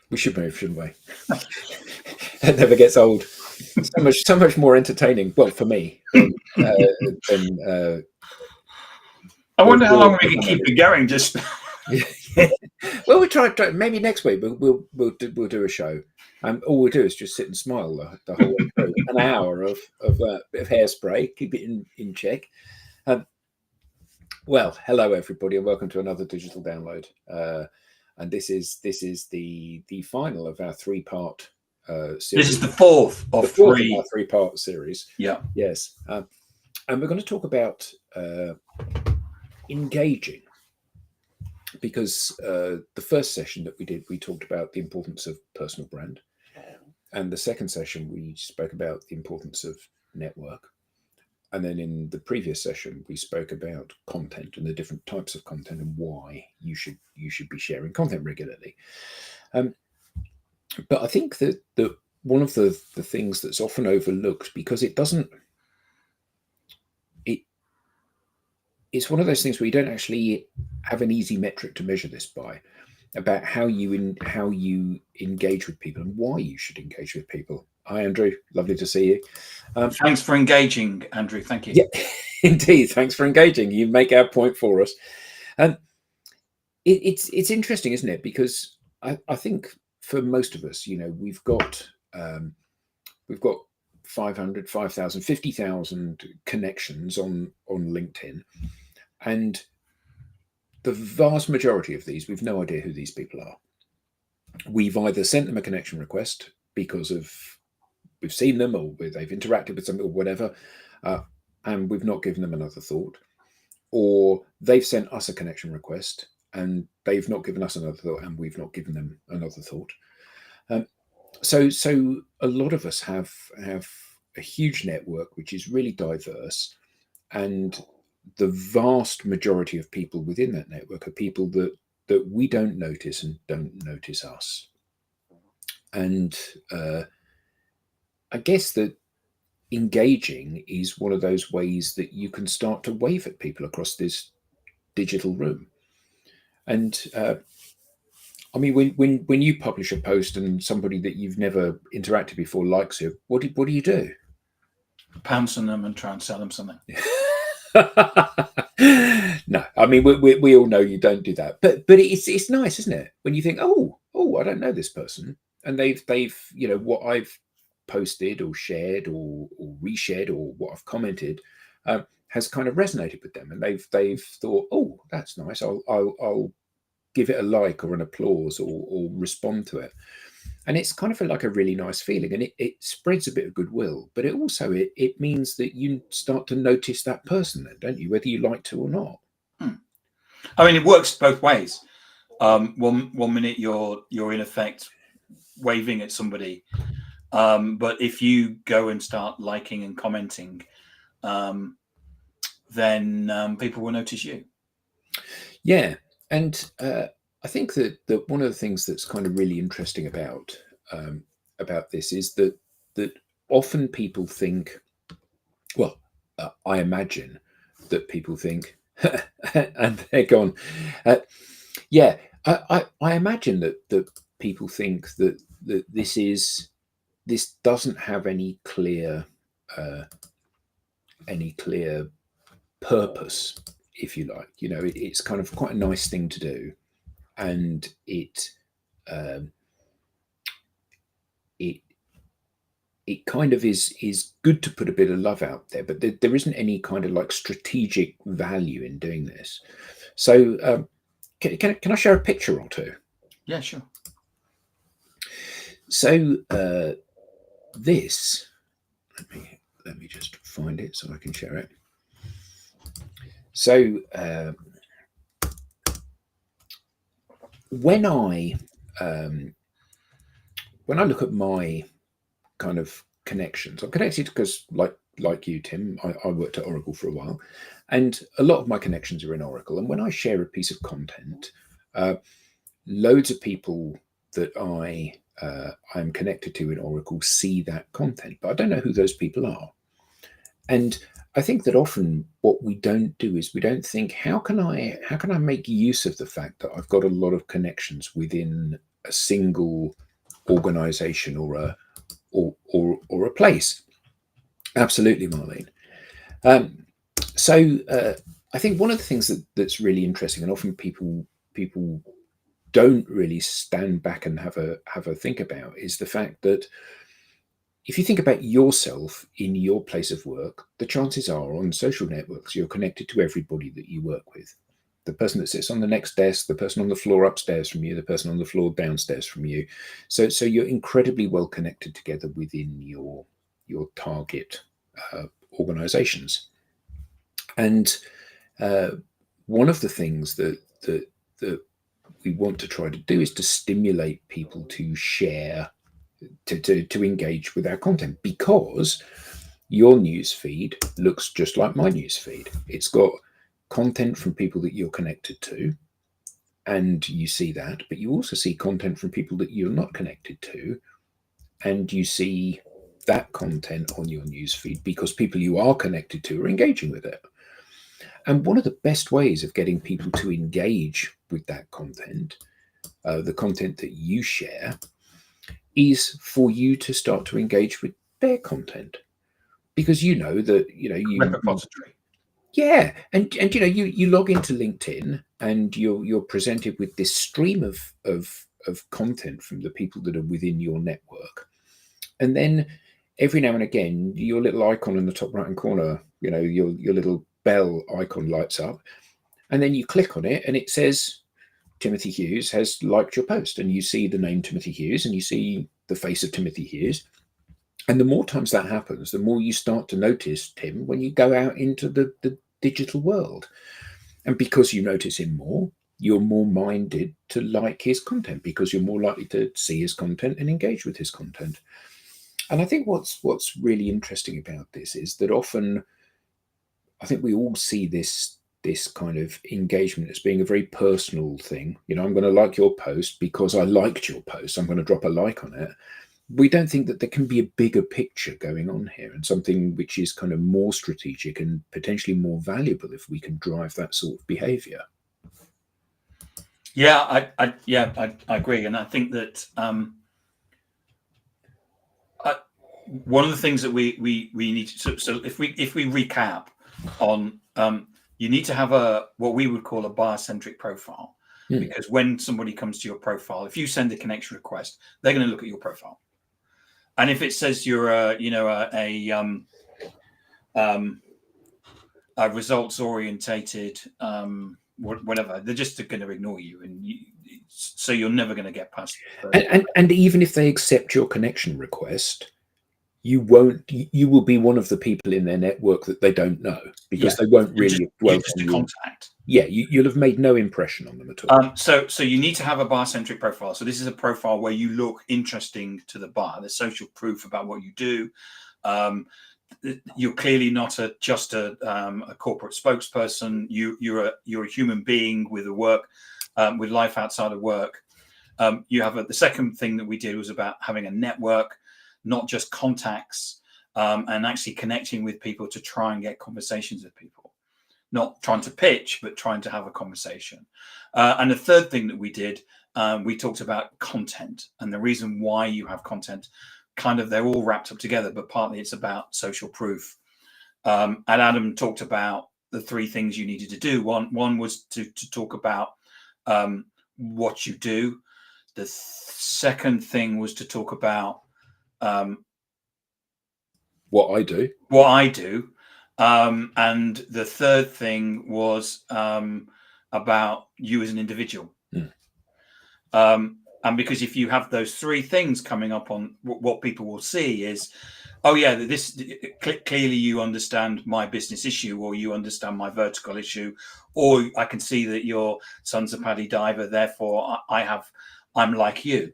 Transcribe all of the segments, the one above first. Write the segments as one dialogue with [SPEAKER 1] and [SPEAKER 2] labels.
[SPEAKER 1] We should move, shouldn't we? It never gets old. So much more entertaining. Well, for me, than
[SPEAKER 2] I wonder how long we can
[SPEAKER 1] the
[SPEAKER 2] keep it going. Just
[SPEAKER 1] well, we try maybe next week. We'll do a show. All we'll do is just sit and smile the whole way through. An hour of bit of hairspray, keep it in check. Well, hello everybody, and welcome to another digital download. And this is the final of our three-part series.
[SPEAKER 2] this is the fourth of three.
[SPEAKER 1] Of our three-part series.
[SPEAKER 2] Yeah.
[SPEAKER 1] Yes. And we're going to talk about engaging, because the first session that we did, we talked about the importance of personal brand, and the second session we spoke about the importance of network. And then in the previous session, we spoke about content and the different types of content and why you should be sharing content regularly. But I think that one of the things that's often overlooked, because it's one of those things where you don't actually have an easy metric to measure this by, about how you engage with people and why you should engage with people. Hi, Andrew. Lovely to see you.
[SPEAKER 2] Thanks for engaging, Andrew. Thank you.
[SPEAKER 1] Yeah, indeed. Thanks for engaging. You make our point for us. It's interesting, isn't it? Because I think for most of us, we've got 500, 5,000, 50,000 connections on LinkedIn, and the vast majority of these, we've no idea who these people are. We've either sent them a connection request because we've seen them, or they've interacted with something or whatever, and we've not given them another thought, or they've sent us a connection request and they've not given us another thought, and we've not given them another thought. So a lot of us have a huge network which is really diverse, and the vast majority of people within that network are people that we don't notice and don't notice us. And I guess that engaging is one of those ways that you can start to wave at people across this digital room. And I mean, when you publish a post and somebody that you've never interacted before likes it, what do you do?
[SPEAKER 2] Pounce on them and try and sell them something.
[SPEAKER 1] No, I mean, we all know you don't do that, but it's nice, isn't it, when you think, oh, I don't know this person, and they've what I've posted or shared or reshared or what I've commented has kind of resonated with them, and they've thought, oh, that's nice, I'll give it a like or an applause or respond to it. And it's kind of like a really nice feeling, and it spreads a bit of goodwill, but it means that you start to notice that person then, don't you, whether you like to or not.
[SPEAKER 2] I mean, it works both ways. One minute you're in effect waving at somebody, but if you go and start liking and commenting, then people will notice you.
[SPEAKER 1] Yeah, and I think that one of the things that's kind of really interesting about this is that often people think, well, I imagine that people think, and they're gone. Yeah, I imagine that people think that this doesn't have any clear purpose, if you like. It's kind of quite a nice thing to do, and it kind of is good to put a bit of love out there, but there isn't any kind of like strategic value in doing this. So can I share a picture or two?
[SPEAKER 2] Yeah, sure.
[SPEAKER 1] So this, let me just find it so I can share it. So when I look at my kind of connections, I'm connected because like you, Tim, I worked at Oracle for a while, and a lot of my connections are in Oracle. And when I share a piece of content, loads of people that I'm connected to in Oracle see that content, but I don't know who those people are. And I think that often what we don't do is we don't think, how can I make use of the fact that I've got a lot of connections within single organization or a place. Absolutely, Marlene. So I think one of the things that's really interesting, and often people don't really stand back and have a think about, is the fact that if you think about yourself in your place of work, the chances are on social networks you're connected to everybody that you work with. The person that sits on the next desk, the person on the floor upstairs from you, the person on the floor downstairs from you. So you're incredibly well connected together within your target organizations. And one of the things that we want to try to do is to stimulate people to share, to engage with our content, because your news feed looks just like my news feed. It's got content from people that you're connected to, and you see that, but you also see content from people that you're not connected to, and you see that content on your news feed because people you are connected to are engaging with it. And one of the best ways of getting people to engage with that content, the content that you share, is for you to start to engage with their content, because you know that
[SPEAKER 2] repository.
[SPEAKER 1] Yeah, and you log into LinkedIn and you're presented with this stream of content from the people that are within your network, and then every now and again your little icon in the top right hand corner, your little bell icon lights up, and then you click on it and it says Timothy Hughes has liked your post, and you see the name Timothy Hughes and you see the face of Timothy Hughes. And the more times that happens, the more you start to notice Tim when you go out into the digital world. And because you notice him more, you're more minded to like his content, because you're more likely to see his content and engage with his content. And I think what's really interesting about this is that often I think we all see this kind of engagement as being a very personal thing. I'm going to like your post because I liked your post, I'm going to drop a like on it. We don't think that there can be a bigger picture going on here, and something which is kind of more strategic and potentially more valuable if we can drive that sort of behavior.
[SPEAKER 2] Yeah, I agree, and I think that one of the things that we need to, so if we recap on, you need to have what we would call a buyer-centric profile, because when somebody comes to your profile, if you send a connection request, they're going to look at your profile. And if it says you're a results orientated, whatever, they're just going to ignore you, so you're never going to get past.
[SPEAKER 1] And even if they accept your connection request, you will be one of the people in their network that they don't know, because they won't really
[SPEAKER 2] dwell on your contact.
[SPEAKER 1] Yeah, you'll have made no impression on them at all.
[SPEAKER 2] So you need to have a buyer-centric profile. So this is a profile where you look interesting to the buyer. There's social proof about what you do. You're clearly not just a corporate spokesperson. You're a human being with with life outside of work. You have the second thing that we did was about having a network, not just contacts, and actually connecting with people to try and get conversations with people. Not trying to pitch, but trying to have a conversation. And the third thing that we did, we talked about content, and the reason why you have content. Kind of, they're all wrapped up together, but partly it's about social proof. And Adam talked about the three things you needed to do. One was to talk about what you do. The second thing was to talk about
[SPEAKER 1] what I do.
[SPEAKER 2] And the third thing was about you as an individual. And because if you have those three things coming up, on what people will see is, oh yeah, this clearly you understand my business issue, or you understand my vertical issue, or I can see that your son's a paddy diver, therefore I'm like you.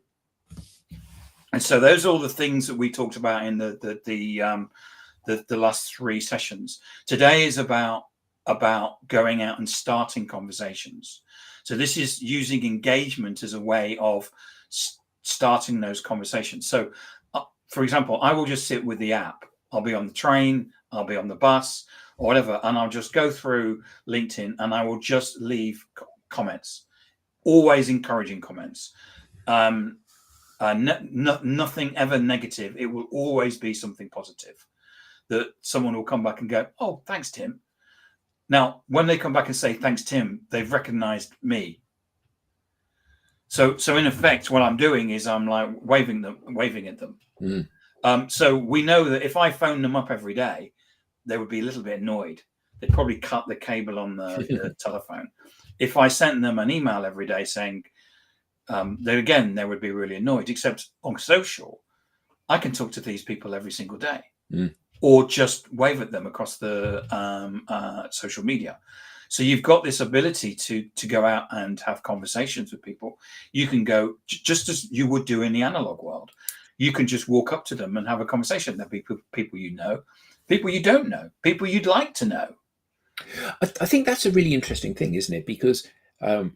[SPEAKER 2] And so those are all the things that we talked about in the last three sessions. Today is about going out and starting conversations. So this is using engagement as a way of starting those conversations. So, for example, I will just sit with the app. I'll be on the train, I'll be on the bus, or whatever, and I'll just go through LinkedIn and I will just leave comments, always encouraging comments. nothing ever negative. It will always be something positive that someone will come back and go, oh, thanks, Tim. Now, when they come back and say, thanks, Tim, they've recognized me. So in effect, what I'm doing is I'm like waving at them. So we know that if I phone them up every day, they would be a little bit annoyed. They'd probably cut the cable on the telephone. If I sent them an email every day saying, then they would be really annoyed. Except on social, I can talk to these people every single day, or just wave at them across the social media. So you've got this ability to go out and have conversations with people. You can go just as you would do in the analog world. You can just walk up to them and have a conversation. There'll be people you know, people you don't know, people you'd like to know.
[SPEAKER 1] I think that's a really interesting thing, isn't it? Because I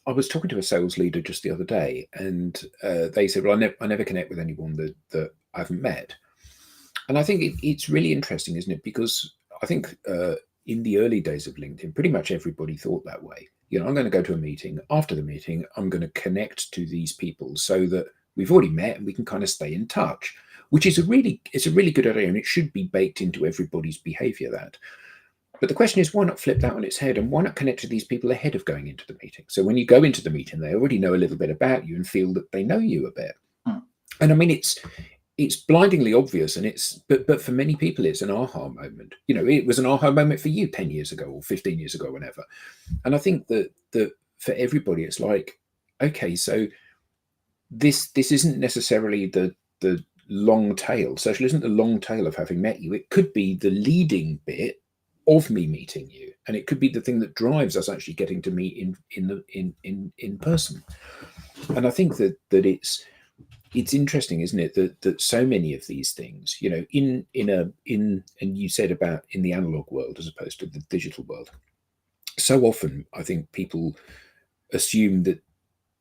[SPEAKER 1] was talking to a sales leader just the other day, and they said, well, I never connect with anyone that I haven't met. And I think it's really interesting, isn't it? Because I think in the early days of LinkedIn, pretty much everybody thought that way. You know, I'm going to go to a meeting. After the meeting, I'm going to connect to these people so that we've already met and we can kind of stay in touch, which is a really good idea, and it should be baked into everybody's behavior. But the question is, why not flip that on its head, and why not connect to these people ahead of going into the meeting? So when you go into the meeting, they already know a little bit about you and feel that they know you a bit. And I mean, it's blindingly obvious, and but for many people, it's an aha moment. You know, it was an aha moment for you 10 years ago or 15 years ago, whenever. And I think that for everybody, it's like, okay, so this isn't necessarily the long tail. Social isn't the long tail of having met you. It could be the leading bit of me meeting you, and it could be the thing that drives us actually getting to meet in person. And I think that it's interesting, isn't it, that so many of these things, you know, in and you said about in the analog world as opposed to the digital world, so often I think people assume that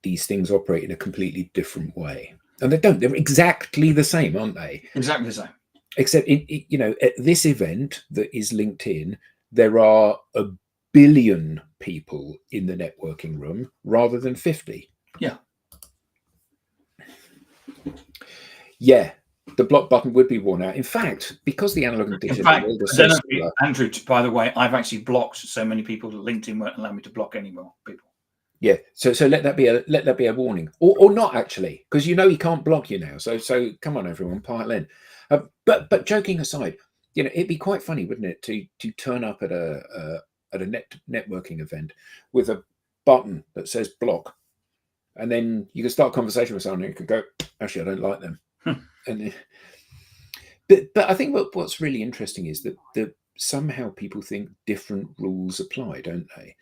[SPEAKER 1] these things operate in a completely different way, and they don't. They're exactly the same, aren't they?
[SPEAKER 2] Exactly the same.
[SPEAKER 1] Except, you know, at this event that is LinkedIn, there are 1 billion people in the networking room rather than 50. Yeah, the block button would be worn out. In fact, because the analog and digital world is so similar,
[SPEAKER 2] Andrew, by the way, I've actually blocked so many people that LinkedIn won't allow me to block any more people.
[SPEAKER 1] Yeah, so let that be a warning, or not actually, because you know he can't block you now. So come on, everyone, pile in. But joking aside, you know, it'd be quite funny, wouldn't it, to turn up at a networking event with a button that says block, and then you can start a conversation with someone and you can go, actually, I don't like them. And but I think what's really interesting is that somehow people think different rules apply, don't they?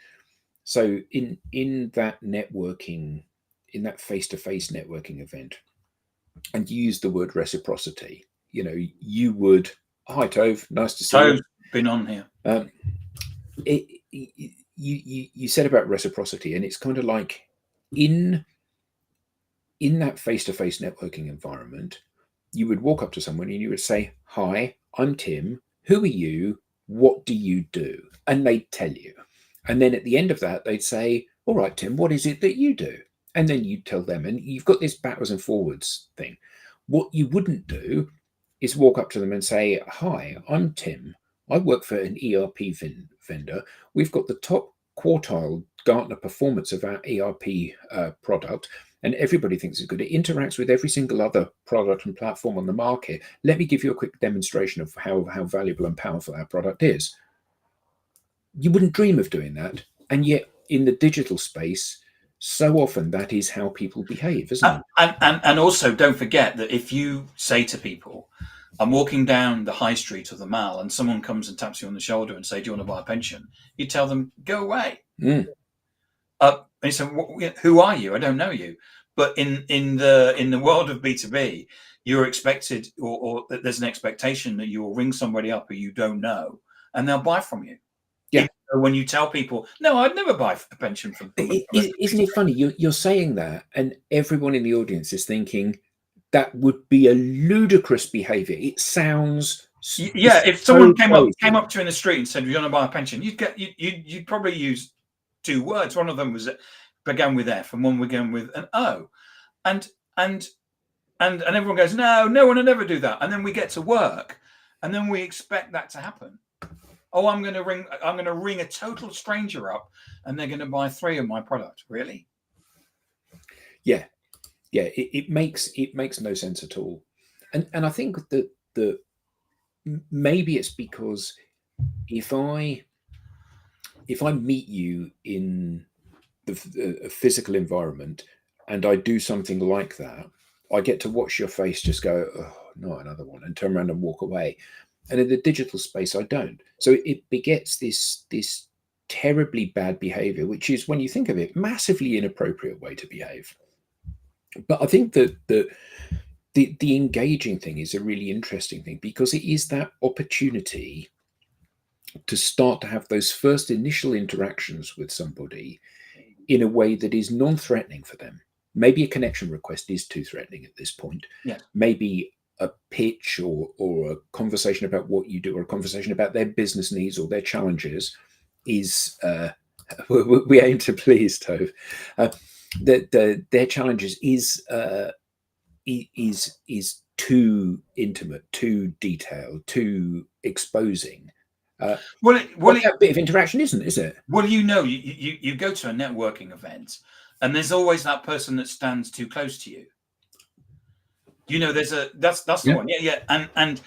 [SPEAKER 1] So in that networking, in that face-to-face networking event, and you use the word reciprocity, you know, you would, hi Tove, nice to see you.
[SPEAKER 2] Been on here.
[SPEAKER 1] You said about reciprocity, and it's kind of like in that face-to-face networking environment, you would walk up to someone and you would say, hi, I'm Tim. Who are you? What do you do? And they'd tell you. And then at the end of that, they'd say, all right, Tim, what is it that you do? And then you'd tell them. And you've got this backwards and forwards thing. What you wouldn't do is walk up to them and say, hi, I'm Tim. I work for an ERP vendor. We've got the top quartile Gartner performance of our ERP product, and everybody thinks it's good. It interacts with every single other product and platform on the market. Let me give you a quick demonstration of how valuable and powerful our product is. You wouldn't dream of doing that. And yet in the digital space, so often that is how people behave, isn't it?
[SPEAKER 2] And also don't forget that if you say to people, I'm walking down the high street of the Mall and someone comes and taps you on the shoulder and say, do you want to buy a pension? You tell them, go away. And you say, who are you? I don't know you. But in the world of B2B, you're expected, or there's an expectation that you will ring somebody up who you don't know and they'll buy from you.
[SPEAKER 1] Yeah.
[SPEAKER 2] When you tell people, no, I'd never buy a pension from
[SPEAKER 1] isn't it funny? You're saying that, and everyone in the audience is thinking that would be a ludicrous behavior. It sounds
[SPEAKER 2] if someone came up to you in the street and said, "You want to buy a pension?" You'd probably use two words. One of them began with F, and one began with an O. and and everyone goes, no one will ever do that. And then we get to work, and then we expect that to happen. Oh, I'm going to ring a total stranger up, and they're going to buy 3 of my product. Really?
[SPEAKER 1] Yeah. It makes no sense at all. And I think that maybe it's because if I meet you in the physical environment and I do something like that, I get to watch your face just go, oh, not another one, and turn around and walk away. And in the digital space, I don't. So it begets this terribly bad behavior, which is, when you think of it, massively inappropriate way to behave. But I think that the engaging thing is a really interesting thing, because it is that opportunity to start to have those first initial interactions with somebody in a way that is non-threatening for them. Maybe a connection request is too threatening at this point.
[SPEAKER 2] Yeah.
[SPEAKER 1] Maybe a pitch or a conversation about what you do, or a conversation about their business needs or their challenges is we aim to please, Tove. Their challenges is too intimate, too detailed, too exposing.
[SPEAKER 2] Well,
[SPEAKER 1] that bit of interaction isn't, is it?
[SPEAKER 2] Well, you go to a networking event, and there's always that person that stands too close to you. There's that's the one. Yeah. And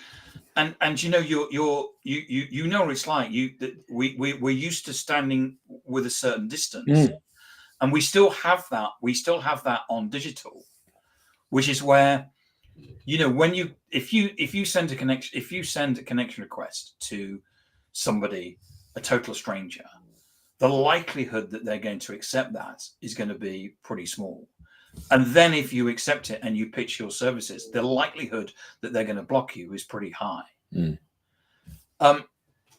[SPEAKER 2] you know what it's like. We're used to standing with a certain distance, and we still have that. We still have that on digital, which is where, when if you send a connection request to somebody, a total stranger, the likelihood that they're going to accept that is going to be pretty small. And then if you accept it and you pitch your services, the likelihood that they're going to block you is pretty high.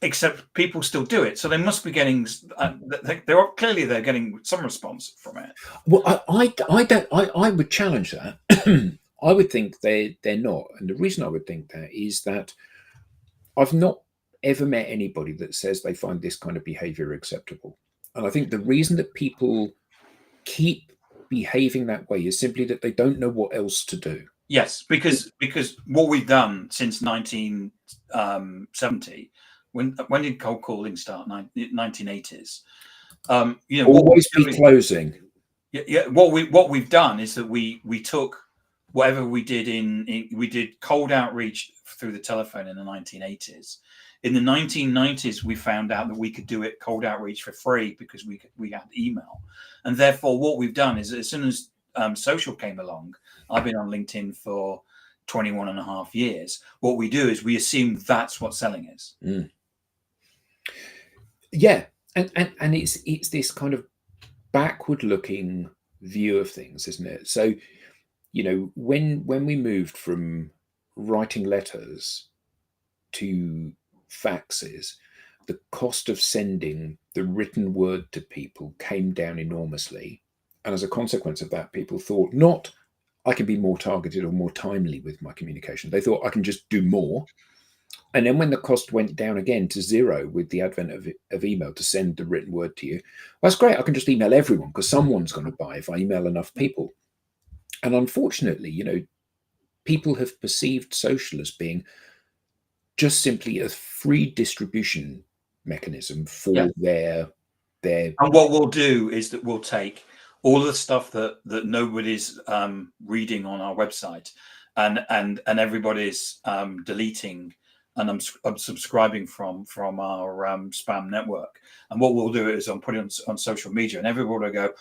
[SPEAKER 2] Except people still do it, so they must be getting. They're getting some response from it.
[SPEAKER 1] Well, I would challenge that. I would think they're not, and the reason I would think that is that I've not ever met anybody that says they find this kind of behavior acceptable. And I think the reason that people keep behaving that way is simply that they don't know what else to do.
[SPEAKER 2] Yes, because what we've done since 1970, when did cold calling start? 1980s.
[SPEAKER 1] Always be closing.
[SPEAKER 2] Yeah. What we've done is that we took whatever we did we did cold outreach through the telephone in the 1980s. In the 1990s, we found out that we could do it cold outreach for free because we had email. And therefore, what we've done is, as soon as social came along, I've been on LinkedIn for 21 and a half years. What we do is we assume that's what selling is.
[SPEAKER 1] Yeah. And it's this kind of backward looking view of things, isn't it? So, when we moved from writing letters to faxes, the cost of sending the written word to people came down enormously. And as a consequence of that, people thought, not I can be more targeted or more timely with my communication. They thought I can just do more. And then when the cost went down again to zero with the advent of email to send the written word to you, well, that's great. I can just email everyone because someone's going to buy if I email enough people. And unfortunately, people have perceived social as being just simply a free distribution mechanism for their. And
[SPEAKER 2] what we'll do is that we'll take all the stuff that nobody's reading on our website, and everybody's deleting and unsubscribing from our spam network. And what we'll do is I'll put it on social media, and everybody will go,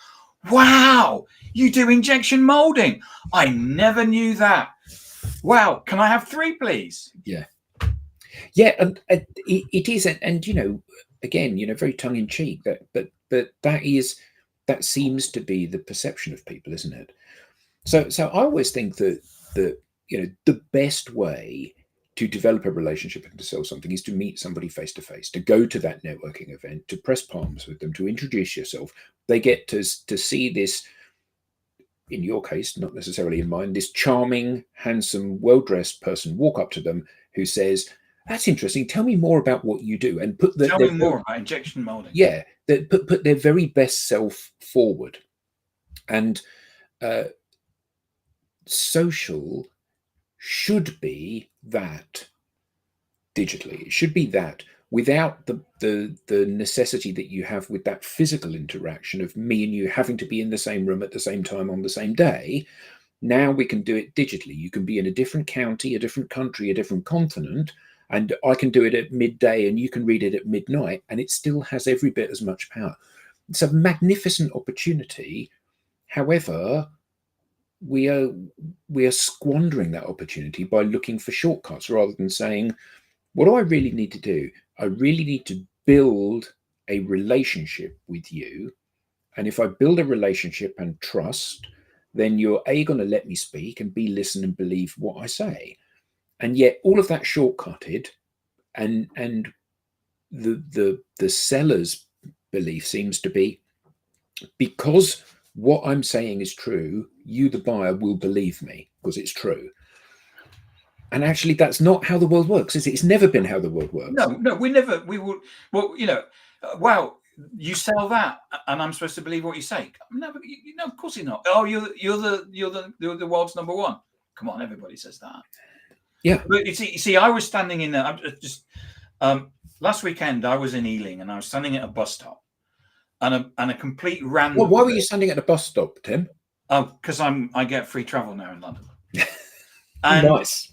[SPEAKER 2] "Wow, you do injection molding! I never knew that. Wow, can I have 3, please?"
[SPEAKER 1] Yeah, and it is, and again, very tongue in cheek. But that seems to be the perception of people, isn't it? So I always think that the best way to develop a relationship and to sell something is to meet somebody face to face, to go to that networking event, to press palms with them, to introduce yourself. They get to see this, in your case, not necessarily in mine, this charming, handsome, well-dressed person walk up to them who says, "That's interesting. Tell me more about what you do," and
[SPEAKER 2] tell me more about injection molding.
[SPEAKER 1] Yeah, put their very best self forward, and social should be that digitally. It should be that without the necessity that you have with that physical interaction of me and you having to be in the same room at the same time on the same day. Now we can do it digitally. You can be in a different county, a different country, a different continent, and I can do it at midday and you can read it at midnight, and it still has every bit as much power. It's a magnificent opportunity. However, we are squandering that opportunity by looking for shortcuts rather than saying, what do I really need to do? I really need to build a relationship with you. And if I build a relationship and trust, then you're A, going to let me speak, and B, listen and believe what I say. And yet all of that shortcutted, and the seller's belief seems to be, because what I'm saying is true, you, the buyer, will believe me because it's true. And actually, that's not how the world works, is it? It's never been how the world works.
[SPEAKER 2] No, we would. Well, wow, you sell that, and I'm supposed to believe what you say. No, of course you're not. Oh, you're the world's number one. Come on, everybody says that.
[SPEAKER 1] Yeah.
[SPEAKER 2] But you see, I was standing in there. I'm just last weekend. I was in Ealing, and I was standing at a bus stop, and a complete random.
[SPEAKER 1] Well, why were you standing at a bus stop, Tim?
[SPEAKER 2] Oh, because I get free travel now in London. And
[SPEAKER 1] nice.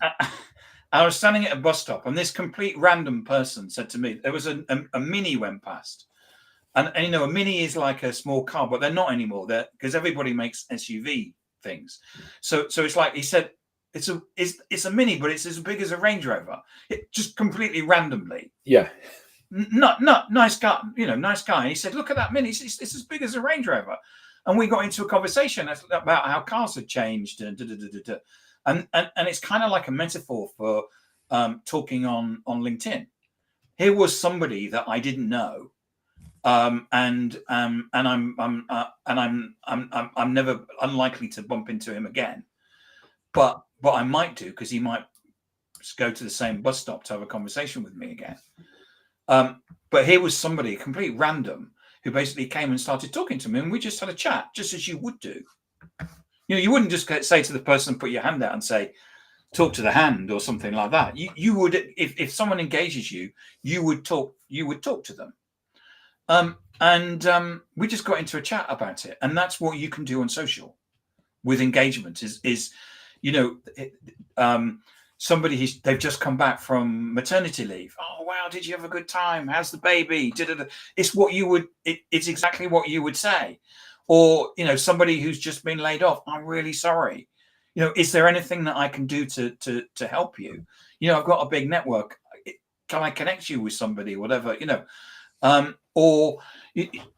[SPEAKER 2] I was standing at a bus stop, and this complete random person said to me, there was a Mini went past, and a Mini is like a small car, but they're not anymore. They're, because everybody makes SUV things. So it's like, he said, it's a Mini, but it's as big as a Range Rover. It just completely randomly.
[SPEAKER 1] Yeah.
[SPEAKER 2] Not nice guy, nice guy. And he said, look at that Mini. It's as big as a Range Rover. And we got into a conversation about how cars had changed and And it's kind of like a metaphor for talking on LinkedIn. Here was somebody that I didn't know, and I'm never unlikely to bump into him again, but I might do, because he might go to the same bus stop to have a conversation with me again. But here was somebody, a complete random, who basically came and started talking to me, and we just had a chat, just as you would do. You wouldn't just say to the person, put your hand out and say, talk to the hand or something like that. You would, if someone engages you, you would talk to them. We just got into a chat about it. And that's what you can do on social with engagement is somebody, they've just come back from maternity leave. Oh, wow. Did you have a good time? How's the baby? It's what you would, it's exactly what you would say. Or, somebody who's just been laid off. I'm really sorry. Is there anything that I can do to help you? I've got a big network. Can I connect you with somebody? Whatever, or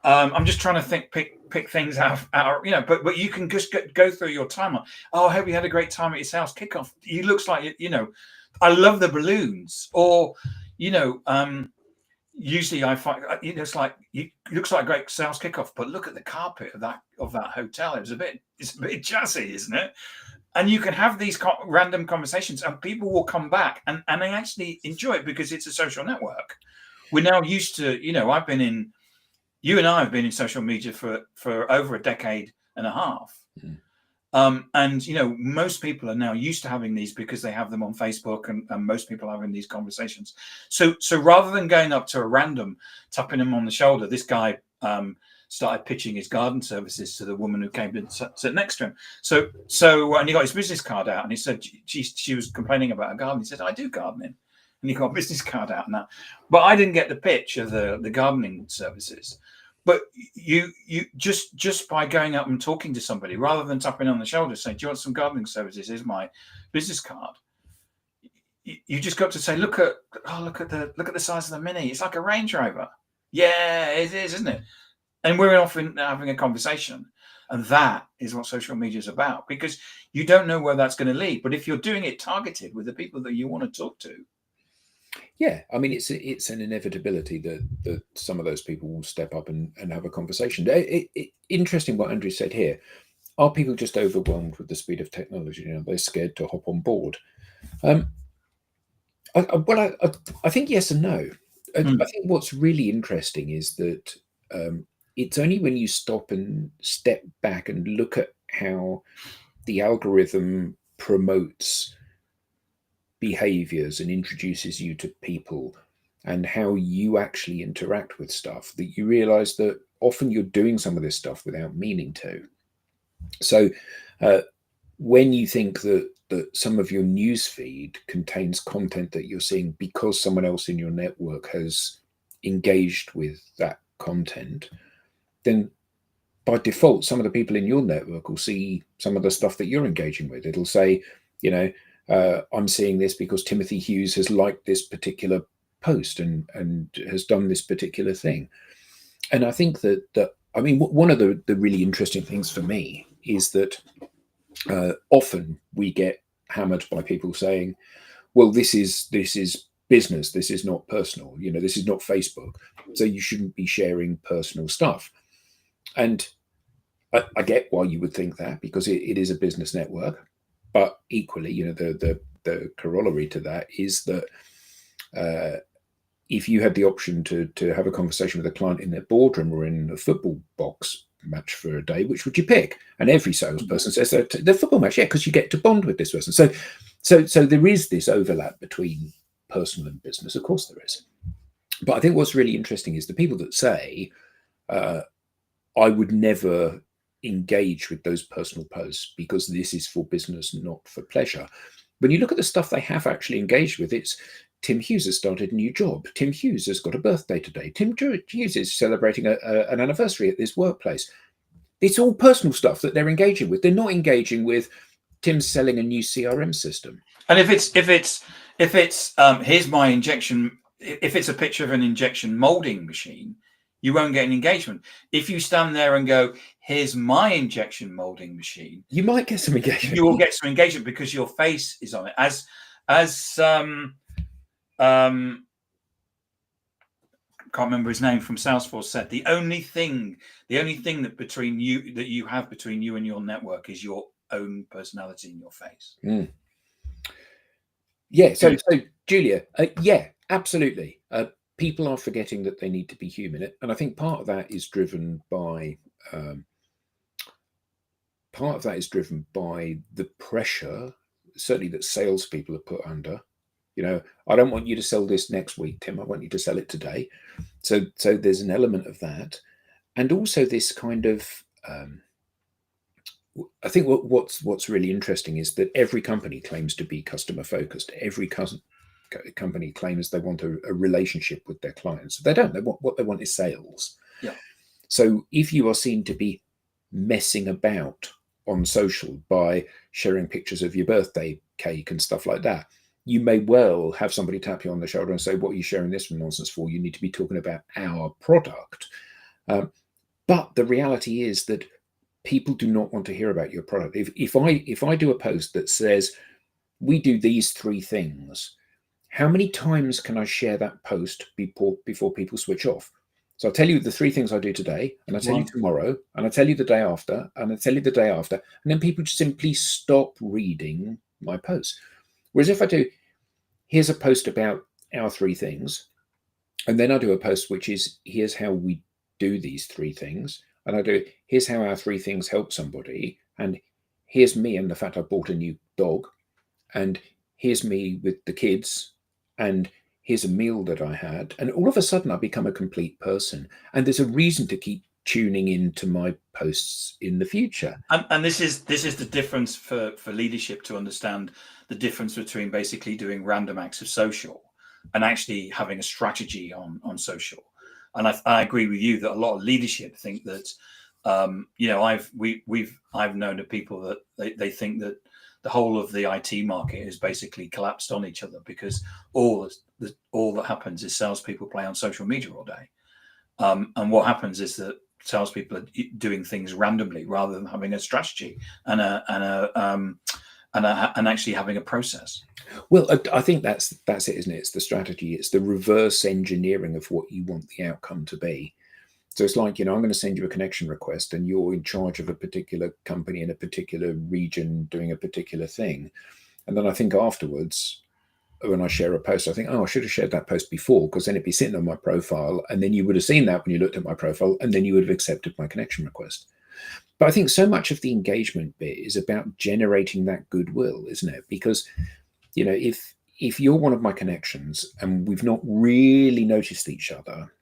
[SPEAKER 2] I'm just trying to pick things out. But you can just go through your timeline. Oh, I hope you had a great time at your sales kickoff. You looks like, I love the balloons. Or, usually I find it's like, it looks like a great sales kickoff, but look at the carpet of that hotel. It's a bit jazzy, isn't it? And you can have these random conversations, and people will come back and they actually enjoy it because it's a social network. We're now used to, you and I have been in social media for over a decade and a half. And most people are now used to having these because they have them on Facebook, and most people are having these conversations. So rather than going up to a random, tapping him on the shoulder, this guy started pitching his garden services to the woman who came to sit next to him. So and he got his business card out, and he said she was complaining about a garden. He said, I do gardening. And he got a business card out and that. But I didn't get the pitch of the gardening services. But you just by going up and talking to somebody, rather than tapping on the shoulder saying, do you want some gardening services? Here's my business card. You just got to say, look at the size of the Mini. It's like a Range Rover. Yeah, it is, isn't it? And we're often having a conversation. And that is what social media is about, because you don't know where that's going to lead. But if you're doing it targeted with the people that you want to talk to.
[SPEAKER 1] Yeah, I mean, it's an inevitability that some of those people will step up and have a conversation. Interesting what Andrew said here. Are people just overwhelmed with the speed of technology? They're scared to hop on board. I think yes and no. I think what's really interesting is that it's only when you stop and step back and look at how the algorithm promotes behaviors and introduces you to people and how you actually interact with stuff, that you realize that often you're doing some of this stuff without meaning to. So when you think that some of your news feed contains content that you're seeing because someone else in your network has engaged with that content, then by default, some of the people in your network will see some of the stuff that you're engaging with. It'll say, you know, I'm seeing this because Timothy Hughes has liked this particular post and has done this particular thing. And I think that I mean, one of the really interesting things for me is that often we get hammered by people saying, well, this is business, this is not personal, you know, this is not Facebook, so you shouldn't be sharing personal stuff. And I get why you would think that, because it is a business network. But equally, you know, the corollary to that is that if you had the option to have a conversation with a client in their boardroom or in a football box match for a day, which would you pick? And every salesperson says the football match, yeah, because you get to bond with this person. So there is this overlap between personal and business. Of course there is. But I think what's really interesting is the people that say, I would never engage with those personal posts because this is for business, not for pleasure. When you look at the stuff they have actually engaged with, it's Tim Hughes has started a new job. Tim Hughes has got a birthday today. Tim Hughes is celebrating an anniversary at this workplace. It's all personal stuff that they're engaging with. They're not engaging with Tim's selling a new CRM system.
[SPEAKER 2] And if it's here's my injection, if it's a picture of an injection molding machine, you won't get an engagement. If you stand there and go, here's my injection molding machine,
[SPEAKER 1] you might get some engagement.
[SPEAKER 2] You will get some engagement because your face is on it. As can't remember his name from Salesforce said, the only thing that you have between you and your network is your own personality in your face.
[SPEAKER 1] Mm. Yeah. So Julia, yeah, absolutely. People are forgetting that they need to be human, and I think part of that is driven by the pressure, certainly, that salespeople are put under. You know, I don't want you to sell this next week, Tim. I want you to sell it today. So there's an element of that, and also this kind of. I think what's really interesting is that every company claims to be customer focused. Every company claims they want a relationship with their clients. They don't. What they want is sales.
[SPEAKER 2] Yeah.
[SPEAKER 1] So if you are seen to be messing about on social by sharing pictures of your birthday cake and stuff like that, you may well have somebody tap you on the shoulder and say, what are you sharing this nonsense for? You need to be talking about our product. But the reality is that people do not want to hear about your product. If I do a post that says, we do these 3 things, how many times can I share that post before people switch off? So I'll tell you the 3 things I do today, and I tell you tomorrow, and I tell you the day after, and I tell you the day after, and then people just simply stop reading my posts. Whereas if I do, here's a post about our 3 things, and then I do a post which is, here's how we do these 3 things, and I do, here's how our 3 things help somebody, and here's me and the fact I bought a new dog, and here's me with the kids, and here's a meal that I had, and all of a sudden I become a complete person, and there's a reason to keep tuning into my posts in the future.
[SPEAKER 2] And this is the difference for leadership, to understand the difference between basically doing random acts of social and actually having a strategy on social. And I agree with you that a lot of leadership think that I've known of people that they think that the whole of the IT market is basically collapsed on each other because all that happens is salespeople play on social media all day, and what happens is that salespeople are doing things randomly rather than having a strategy and actually having a process.
[SPEAKER 1] Well, I think that's it, isn't it? It's the strategy. It's the reverse engineering of what you want the outcome to be. So it's like, I'm going to send you a connection request and you're in charge of a particular company in a particular region doing a particular thing. And then I think afterwards, when I share a post, I think, I should have shared that post before, because then it'd be sitting on my profile. And then you would have seen that when you looked at my profile, and then you would have accepted my connection request. But I think so much of the engagement bit is about generating that goodwill, isn't it? Because, you know, if you're one of my connections and we've not really noticed each other,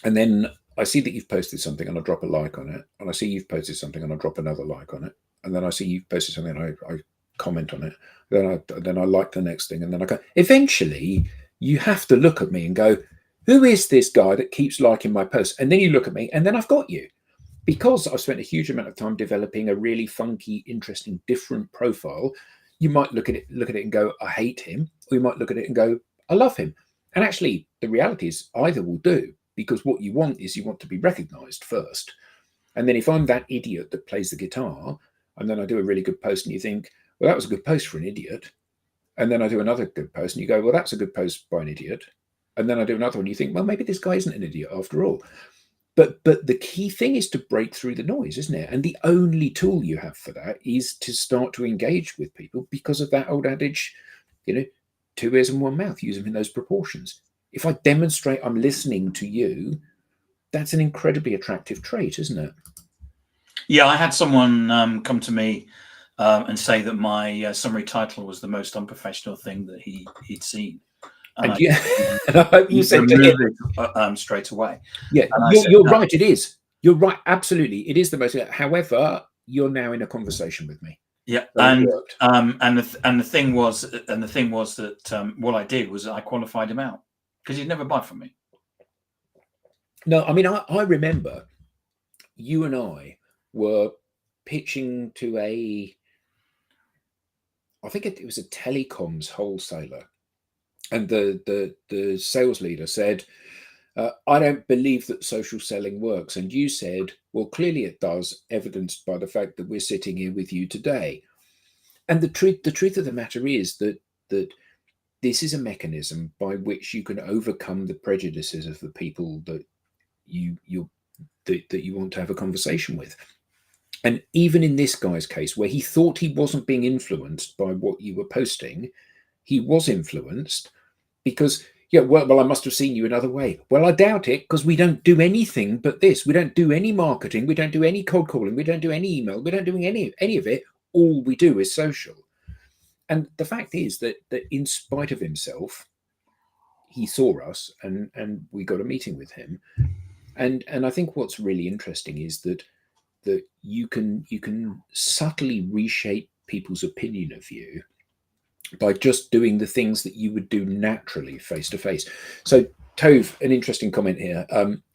[SPEAKER 1] and then I see that you've posted something and I drop a like on it, and I see you've posted something and I drop another like on it, and then I see you've posted something and I comment on it, then I like the next thing, and then I go. Eventually, you have to look at me and go, "Who is this guy that keeps liking my posts?" And then you look at me, and then I've got you, because I've spent a huge amount of time developing a really funky, interesting, different profile. You might look at it and go, "I hate him," or you might look at it and go, "I love him." And actually, the reality is either will do, because what you want is you want to be recognized first. And then if I'm that idiot that plays the guitar, and then I do a really good post and you think, well, that was a good post for an idiot. And then I do another good post and you go, well, that's a good post by an idiot. And then I do another one and you think, well, maybe this guy isn't an idiot after all. But the key thing is to break through the noise, isn't it? And the only tool you have for that is to start to engage with people, because of that old adage, you know, 2 ears and 1 mouth, use them in those proportions. If I demonstrate I'm listening to you, that's an incredibly attractive trait, isn't it?
[SPEAKER 2] Yeah, I had someone come to me and say that my summary title was the most unprofessional thing that he'd seen.
[SPEAKER 1] And I hope you said to
[SPEAKER 2] him straight away.
[SPEAKER 1] Yeah, you're right. It is. You're right. Absolutely, it is the most. However, you're now in a conversation with me.
[SPEAKER 2] Yeah, and the thing was that what I did was I qualified him out, because he'd never buy from me.
[SPEAKER 1] No, I mean, I remember you and I were pitching to I think it was a telecoms wholesaler, and the sales leader said, I don't believe that social selling works. And you said, well, clearly it does, evidenced by the fact that we're sitting here with you today. And the truth of the matter is that this is a mechanism by which you can overcome the prejudices of the people that you want to have a conversation with. And even in this guy's case, where he thought he wasn't being influenced by what you were posting, he was influenced because, yeah, well, I must have seen you another way. Well, I doubt it, because we don't do anything but this. We don't do any marketing. We don't do any cold calling. We don't do any email. We don't do any of it. All we do is social. And the fact is that in spite of himself, he saw us and we got a meeting with him. And I think what's really interesting is that you can subtly reshape people's opinion of you by just doing the things that you would do naturally face to face. So Tove, an interesting comment here.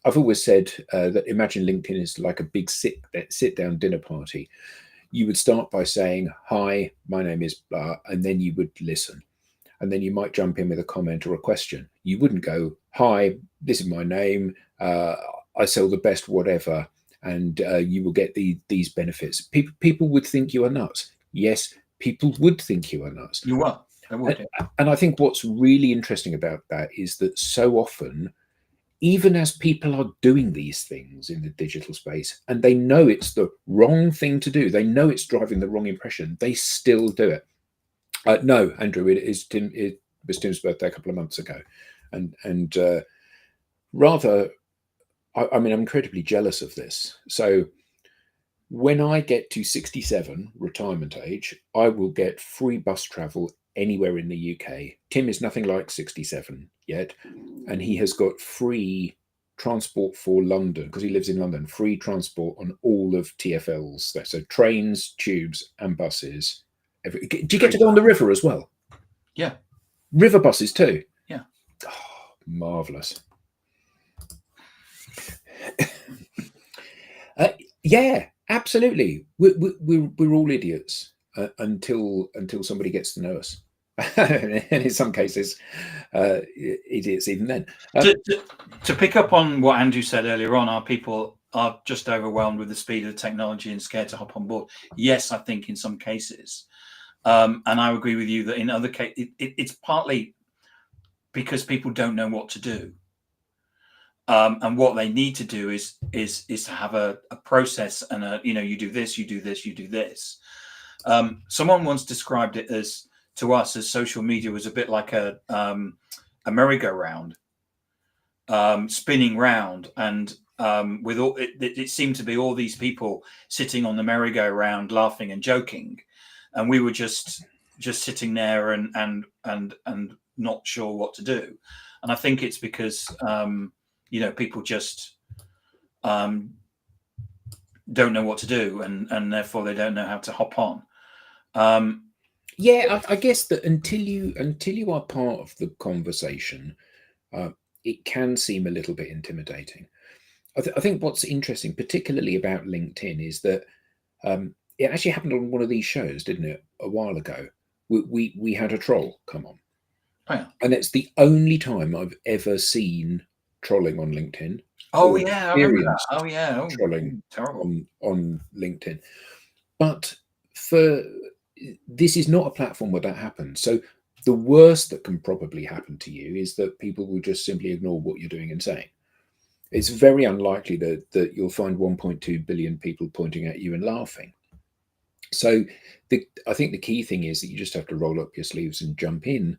[SPEAKER 1] I've always said that imagine LinkedIn is like a big sit down dinner party. You would start by saying, hi, my name is blah, and then you would listen. And then you might jump in with a comment or a question. You wouldn't go, hi, this is my name. I sell the best whatever, and you will get these benefits. People would think you are nuts. Yes, people would think you are nuts.
[SPEAKER 2] You are.
[SPEAKER 1] And I think what's really interesting about that is that so often, even as people are doing these things in the digital space, and they know it's the wrong thing to do, they know it's driving the wrong impression, they still do it. No, Andrew, it was Tim's birthday a couple of months ago, and rather, I mean, I'm incredibly jealous of this. So when I get to 67, retirement age, I will get free bus travel anywhere in the UK. Tim is nothing like 67 yet, and he has got free transport for London, because he lives in London, free transport on all of TfL's. So trains, tubes, and buses. Do you get to go on the river as well?
[SPEAKER 2] Yeah.
[SPEAKER 1] River buses too?
[SPEAKER 2] Yeah.
[SPEAKER 1] Oh, marvellous. Yeah, absolutely. We're all idiots until somebody gets to know us, and in some cases, idiots even then.
[SPEAKER 2] To pick up on what Andrew said earlier on, our people are just overwhelmed with the speed of the technology and scared to hop on board. Yes, I think in some cases, and I agree with you that in other cases, it's partly because people don't know what to do. And what they need to do is to have a process and you do this, you do this, you do this. Someone once described it to us as social media was a bit like a merry-go-round, spinning round, and with all it seemed to be all these people sitting on the merry-go-round laughing and joking, and we were just sitting there and not sure what to do. And I think it's because people just don't know what to do, and therefore they don't know how to hop on.
[SPEAKER 1] I guess that until you are part of the conversation, it can seem a little bit intimidating. I think what's interesting, particularly about LinkedIn, is that it actually happened on one of these shows, didn't it? A while ago, we had a troll come on, and it's the only time I've ever seen trolling on LinkedIn.
[SPEAKER 2] Oh yeah, I remember that. Oh yeah,
[SPEAKER 1] trolling
[SPEAKER 2] terrible
[SPEAKER 1] on LinkedIn. But this is not a platform where that happens. So the worst that can probably happen to you is that people will just simply ignore what you're doing and saying. It's very unlikely that you'll find 1.2 billion people pointing at you and laughing. So I think the key thing is that you just have to roll up your sleeves and jump in.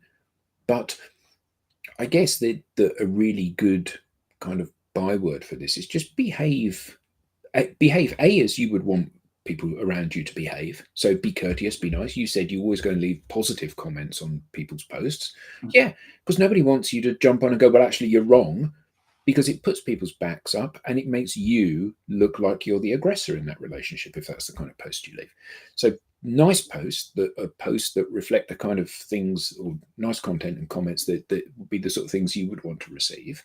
[SPEAKER 1] But I guess that a really good kind of byword for this is just behave as you would want people around you to behave. So be courteous, be nice. You said you always go and leave positive comments on people's posts. Yeah, because nobody wants you to jump on and go, well, actually, you're wrong, because it puts people's backs up and it makes you look like you're the aggressor in that relationship, if that's the kind of post you leave. So nice posts that reflect the kind of things, or nice content and comments that would be the sort of things you would want to receive.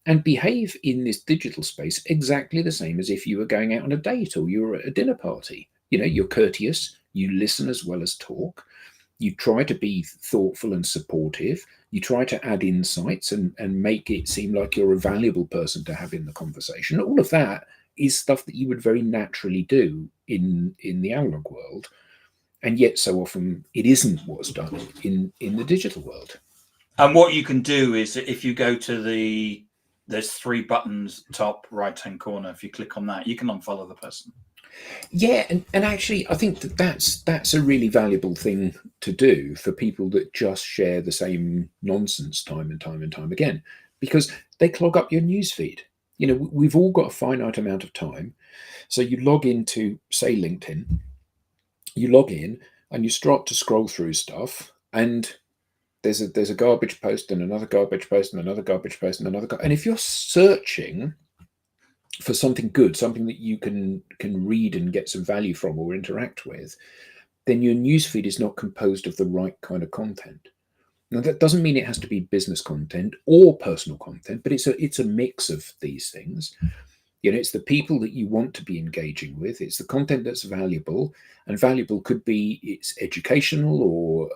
[SPEAKER 1] And behave in this digital space exactly the same as if you were going out on a date or you were at a dinner party. You're courteous, you listen as well as talk, you try to be thoughtful and supportive, you try to add insights and make it seem like you're a valuable person to have in the conversation. All of that is stuff that you would very naturally do in the analog world. And yet so often it isn't what's done in the digital world.
[SPEAKER 2] And what you can do is, if you go to there's 3 buttons top right hand corner. If you click on that, you can unfollow the person.
[SPEAKER 1] Yeah, and actually, I think that's a really valuable thing to do for people that just share the same nonsense time and time again, because they clog up your newsfeed. We've all got a finite amount of time, so you log into, say, LinkedIn. You log in and you start to scroll through stuff, and there's a garbage post and another garbage post and another garbage post and another. And if you're searching for something good, something that you can read and get some value from or interact with, then your newsfeed is not composed of the right kind of content. Now, that doesn't mean it has to be business content or personal content, but it's a mix of these things. It's the people that you want to be engaging with. It's the content that's valuable, and valuable could be it's educational or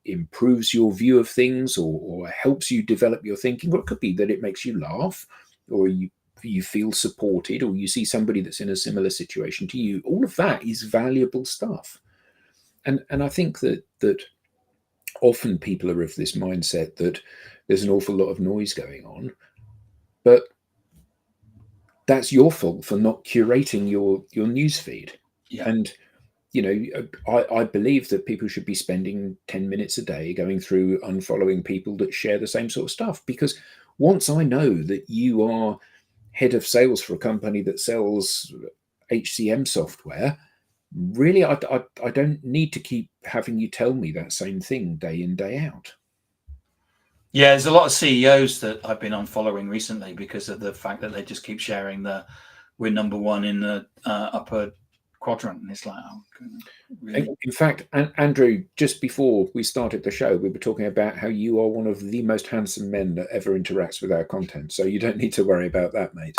[SPEAKER 1] improves your view of things or helps you develop your thinking. Or it could be that it makes you laugh, or you feel supported, or you see somebody that's in a similar situation to you. All of that is valuable stuff. And I think that often people are of this mindset that there's an awful lot of noise going on, but that's your fault for not curating your news feed.
[SPEAKER 2] Yeah.
[SPEAKER 1] And I believe that people should be spending 10 minutes a day going through unfollowing people that share the same sort of stuff, because once I know that you are head of sales for a company that sells HCM software, really I don't need to keep having you tell me that same thing day in, day out.
[SPEAKER 2] Yeah, there's a lot of CEOs that I've been unfollowing recently because of the fact that they just keep sharing we're number one in the upper quadrant, and it's like, oh, really?
[SPEAKER 1] In fact, Andrew, just before we started the show, we were talking about how you are one of the most handsome men that ever interacts with our content, so you don't need to worry about that, mate.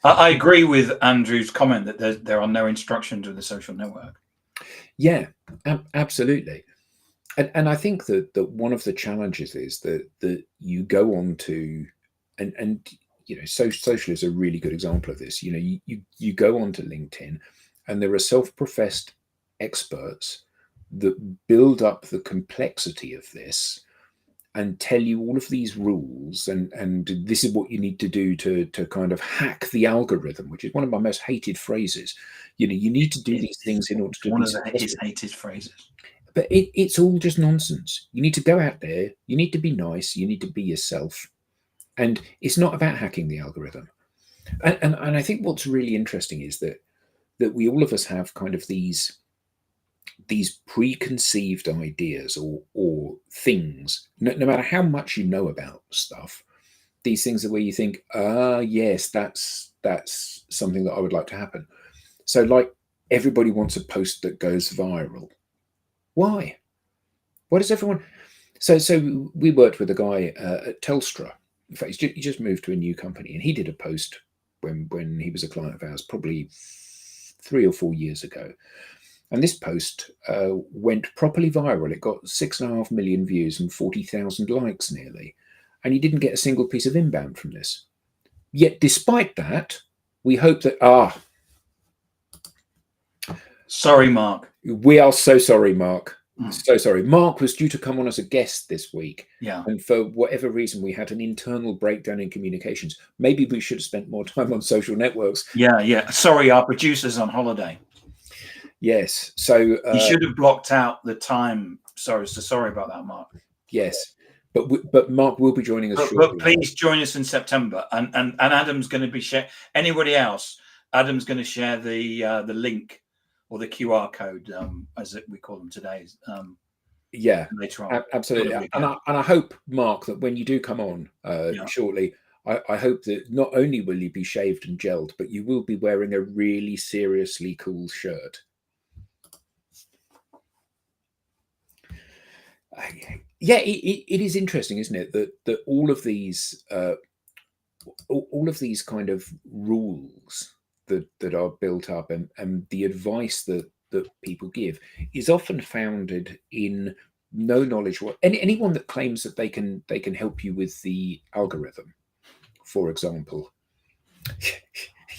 [SPEAKER 2] I agree with Andrew's comment that there are no instructions with the social network.
[SPEAKER 1] Yeah, absolutely. And I think that one of the challenges is that you go on to, and social is a really good example of this. You go onto LinkedIn, and there are self-professed experts that build up the complexity of this and tell you all of these rules, and this is what you need to do to kind of hack the algorithm, which is one of my most hated phrases. You need to do these things in order to
[SPEAKER 2] one of his hated phrases.
[SPEAKER 1] But it's all just nonsense. You need to go out there, you need to be nice, you need to be yourself, And it's not about hacking the algorithm. And I think what's really interesting is that we all of us have kind of these preconceived ideas or things, no matter how much you know about stuff. These things are where you think, yes, that's something that I would like to happen. So, like, everybody wants a post that goes viral. Why? Why does everyone? So we worked with a guy at Telstra. In fact, he just moved to a new company, and he did a post when he was a client of ours, probably 3 or 4 years ago. And this post went properly viral. It got 6.5 million views and 40,000 likes nearly. And he didn't get a single piece of inbound from this. Yet, despite that, we hope that,
[SPEAKER 2] sorry, Mark.
[SPEAKER 1] We are so sorry, Mark. So sorry. Mark was due to come on as a guest this week.
[SPEAKER 2] Yeah.
[SPEAKER 1] And for whatever reason, we had an internal breakdown in communications. Maybe we should have spent more time on social networks.
[SPEAKER 2] Yeah. Sorry, our producer's on holiday.
[SPEAKER 1] Yes. So
[SPEAKER 2] he should have blocked out the time. Sorry about that, Mark.
[SPEAKER 1] Yes. But Mark will be joining us shortly.
[SPEAKER 2] But please join us in September. And Adam's going to be sharing. Anybody else? Adam's going to share the link or the QR code, as we call them today. Later on.
[SPEAKER 1] Absolutely. And I hope, Mark, that when you do come on shortly, I hope that not only will you be shaved and gelled, but you will be wearing a really seriously cool shirt. Yeah, it is interesting, isn't it, that all of these kind of rules that are built up and the advice that people give is often founded in no knowledge. Anyone that claims that they can help you with the algorithm, for example.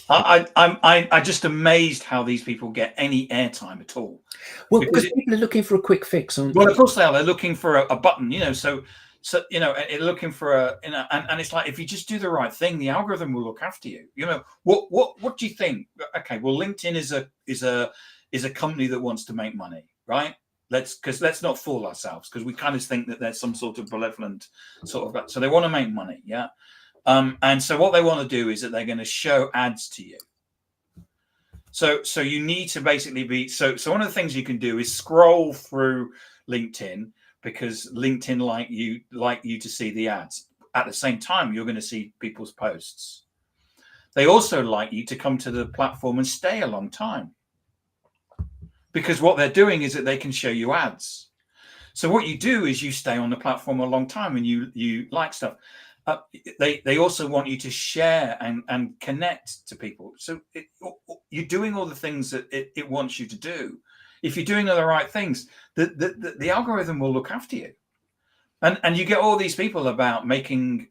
[SPEAKER 2] I'm just amazed how these people get any airtime at all.
[SPEAKER 1] Well, because people are looking for a quick fix, aren't they?
[SPEAKER 2] Well, of course they are. They're looking for a button, So looking for and it's like, if you just do the right thing, the algorithm will look after you. What do you think? Okay, well, LinkedIn is a company that wants to make money, right? Let's not fool ourselves, because we kind of think that there's some sort of benevolent sort of, so they want to make money, yeah. And so what they want to do is that they're going to show ads to you. So you need to basically be so one of the things you can do is scroll through LinkedIn, because LinkedIn like you to see the ads. At the same time, you're going to see people's posts. They also like you to come to the platform and stay a long time, because what they're doing is that they can show you ads. So what you do is you stay on the platform a long time and you like stuff. They also want you to share and connect to people. So you're doing all the things that it wants you to do. If you're doing all the right things, the algorithm will look after you. And you get all these people about making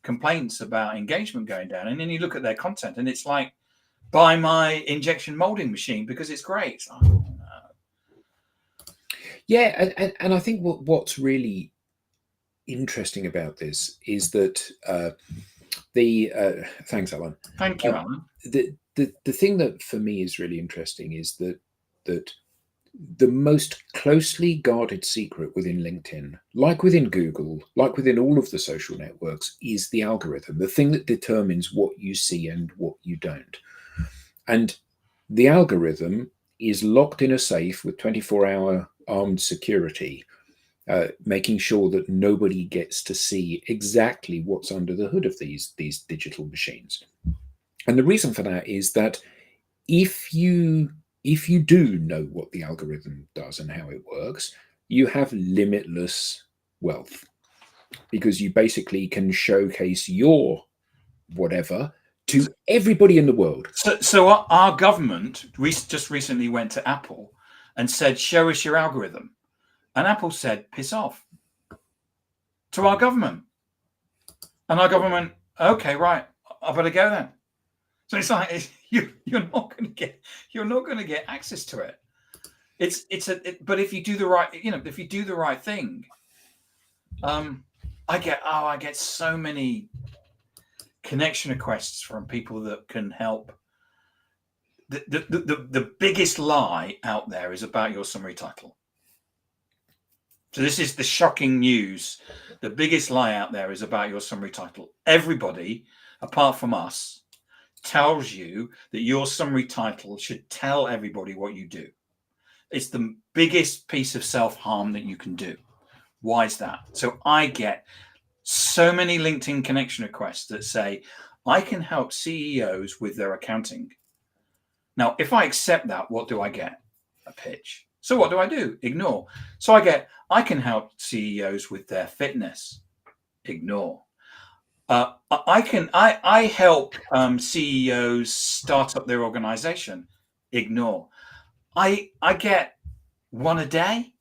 [SPEAKER 2] complaints about engagement going down, and then you look at their content and it's like, buy my injection molding machine because it's great. Oh, no.
[SPEAKER 1] Yeah, and I think what's really interesting about this is that thanks, Alan.
[SPEAKER 2] Thank you, Alan.
[SPEAKER 1] The thing that for me is really interesting is that the most closely guarded secret within LinkedIn, like within Google, like within all of the social networks, is the algorithm, the thing that determines what you see and what you don't. And the algorithm is locked in a safe with 24-hour armed security, making sure that nobody gets to see exactly what's under the hood of these digital machines. And the reason for that is that if you do know what the algorithm does and how it works, you have limitless wealth, because you basically can showcase your whatever to everybody in the world.
[SPEAKER 2] So our government just recently went to Apple and said, show us your algorithm. And Apple said, piss off, to our government. And our government, okay, right, I better go then. So it's like, you're not going to get access to it. But if you do the right, if you do the right thing, I get so many connection requests from people that can help. The biggest lie out there is about your summary title. So this is the shocking news. The biggest lie out there is about your summary title. Everybody, apart from us, tells you that your summary title should tell everybody what you do. It's the biggest piece of self-harm that you can do. Why is that? So I get so many LinkedIn connection requests that say, I can help CEOs with their accounting. Now, if I accept that, what do I get? A pitch. So what do? Ignore. So I can help CEOs with their fitness. Ignore. I help CEOs start up their organization. Ignore. I get one a day,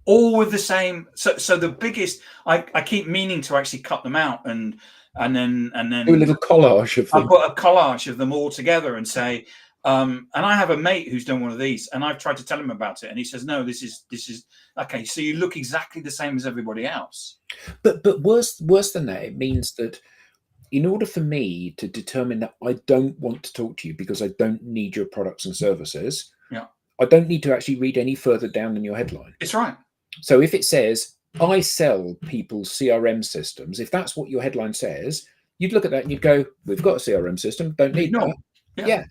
[SPEAKER 2] all with the same. So the biggest. I keep meaning to actually cut them out and then
[SPEAKER 1] do a little collage of them.
[SPEAKER 2] I put a collage of them all together and say. And I have a mate who's done one of these, and I've tried to tell him about it, and he says, "No, this is okay." So you look exactly the same as everybody else.
[SPEAKER 1] But worse than that, it means that in order for me to determine that I don't want to talk to you because I don't need your products and services, I don't need to actually read any further down than your headline.
[SPEAKER 2] It's right.
[SPEAKER 1] So if it says I sell people's CRM systems, if that's what your headline says, you'd look at that and you'd go, "We've got a CRM system, don't need that." Yeah.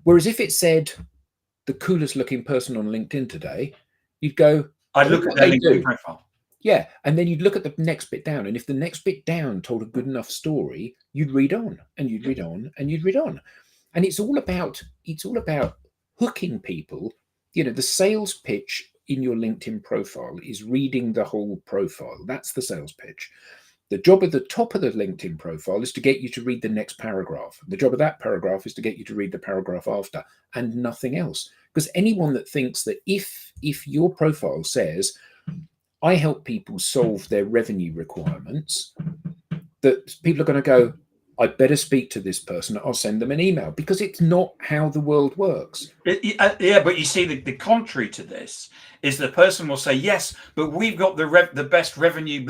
[SPEAKER 1] Whereas if it said the coolest looking person on LinkedIn today, you'd go,
[SPEAKER 2] I'd look at their LinkedIn profile.
[SPEAKER 1] Yeah. And then you'd look at the next bit down. And if the next bit down told a good enough story, you'd read on and you'd read on and you'd read on. And it's all about hooking people. You know, the sales pitch in your LinkedIn profile is reading the whole profile. That's the sales pitch. The job at the top of the LinkedIn profile is to get you to read the next paragraph. The job of that paragraph is to get you to read the paragraph after, and nothing else. Because anyone that thinks that if your profile says, I help people solve their revenue requirements, that people are going to go, I better speak to this person. I'll send them an email, because it's not how the world works.
[SPEAKER 2] Yeah, but you see, the contrary to this is the person will say, yes, but we've got the best revenue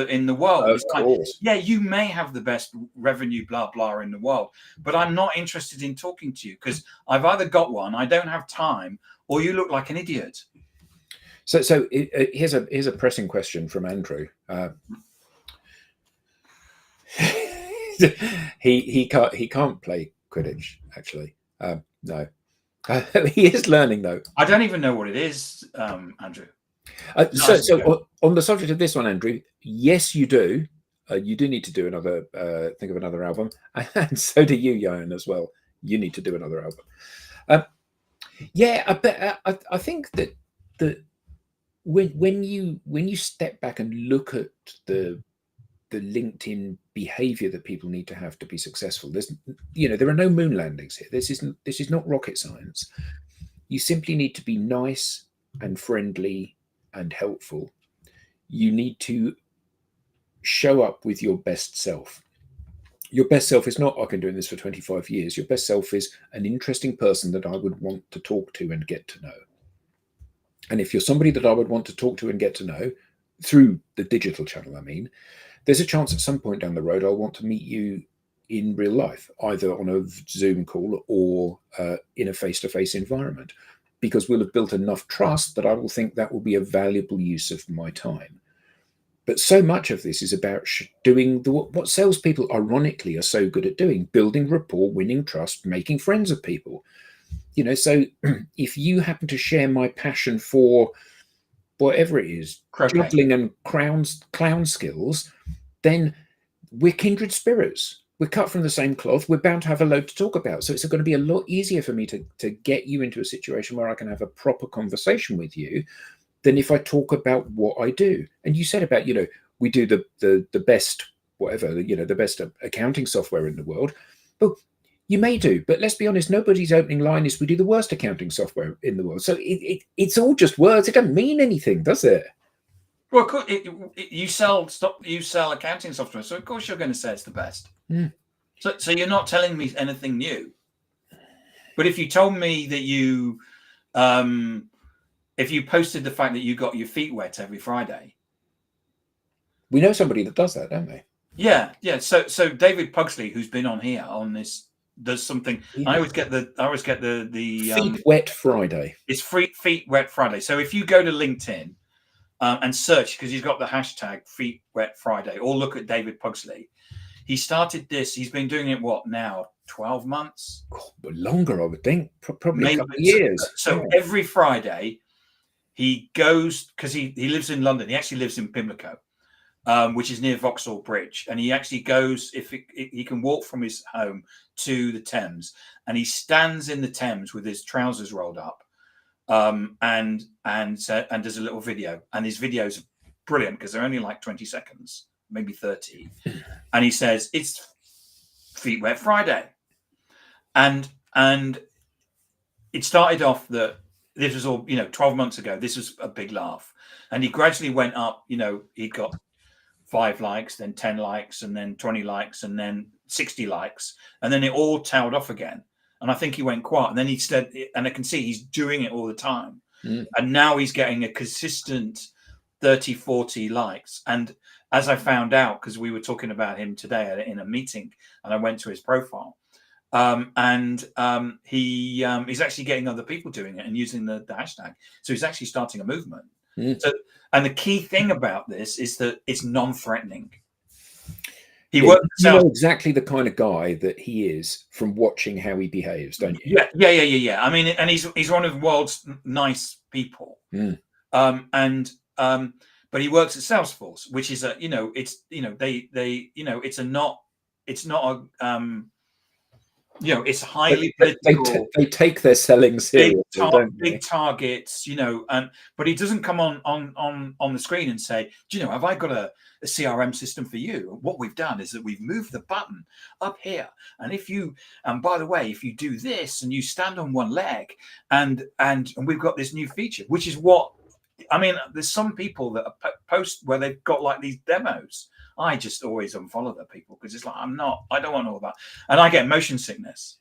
[SPEAKER 2] in the world.
[SPEAKER 1] Of course.
[SPEAKER 2] Yeah, you may have the best revenue, blah, blah, in the world, but I'm not interested in talking to you because I've either got one, I don't have time, or you look like an idiot.
[SPEAKER 1] So here's a pressing question from Andrew. He can't play Quidditch, actually. No. He is learning, though.
[SPEAKER 2] I don't even know what it is, Andrew.
[SPEAKER 1] So on the subject of this one, Andrew, yes, you do. You do need to do another, think of another album. And so do you, Johan, as well. You need to do another album. I think that when you step back and look at the LinkedIn behavior that people need to have to be successful, there are no moon landings here. This is not rocket science. You simply need to be nice and friendly and helpful. You need to show up with your best self. Your best self is not, I've been doing this for 25 years. Your best self is an interesting person that I would want to talk to and get to know. And if you're somebody that I would want to talk to and get to know through the digital channel, there's a chance at some point down the road I'll want to meet you in real life, either on a Zoom call or in a face-to-face environment, because we'll have built enough trust that I will think that will be a valuable use of my time. But so much of this is about doing what salespeople, ironically, are so good at doing: building rapport, winning trust, making friends of people. So if you happen to share my passion for whatever it is, juggling and clown skills, then we're kindred spirits. We're cut from the same cloth. We're bound to have a load to talk about. So it's going to be a lot easier for me to get you into a situation where I can have a proper conversation with you than if I talk about what I do. And you said about, we do the best, whatever, the best accounting software in the world. But you may do, but let's be honest, nobody's opening line is we do the worst accounting software in the world. So it's all just words. It doesn't mean anything, does it?
[SPEAKER 2] Well, you sell accounting software, so of course you're going to say it's the best. So you're not telling me anything new. But if you told me that if you posted the fact that you got your feet wet every Friday,
[SPEAKER 1] we know somebody that does that, don't we?
[SPEAKER 2] Yeah. So David Pugsley, who's been on here on this, does something. Yeah. I always get the
[SPEAKER 1] Feet Wet Friday.
[SPEAKER 2] It's Feet Wet Friday. So if you go to LinkedIn, and search, because he's got the hashtag Feet Wet Friday, or look at David Pugsley. He started this. He's been doing it, what now, 12 months?
[SPEAKER 1] But longer, I would think. Probably
[SPEAKER 2] Maybe.
[SPEAKER 1] a couple of years.
[SPEAKER 2] So every Friday he goes, because he lives in London. He actually lives in Pimlico, which is near Vauxhall Bridge. And he actually goes, if he can walk from his home to the Thames, and he stands in the Thames with his trousers rolled up, and does a little video. And his videos are brilliant because they're only like 20 seconds, maybe 30. And he says, it's Feet Wet Friday. And it started off that this was all, 12 months ago. This was a big laugh. And he gradually went up, he got 5 likes, then 10 likes, and then 20 likes, and then 60 likes. And then it all tailed off again. And I think he went quiet. And then he said, and I can see he's doing it all the time. And now he's getting a consistent 30, 40 likes. And as I found out, because we were talking about him today in a meeting, and I went to his profile, he's actually getting other people doing it and using the hashtag. So he's actually starting a movement. So, and the key thing about this is that it's non-threatening. He works.
[SPEAKER 1] You know exactly the kind of guy that he is from watching how he behaves, don't you?
[SPEAKER 2] Yeah. I mean, and he's one of the world's nice people. But he works at Salesforce, which is it's highly political.
[SPEAKER 1] They take their selling seriously,
[SPEAKER 2] big targets, but he doesn't come on the screen and say, have I got a CRM system for you? What we've done is that we've moved the button up here, and by the way, if you do this and you stand on one leg, and we've got this new feature, which is what I mean. There's some people that post where they've got like these demos. I just always unfollow the people because it's like I don't want all that, and I get motion sickness.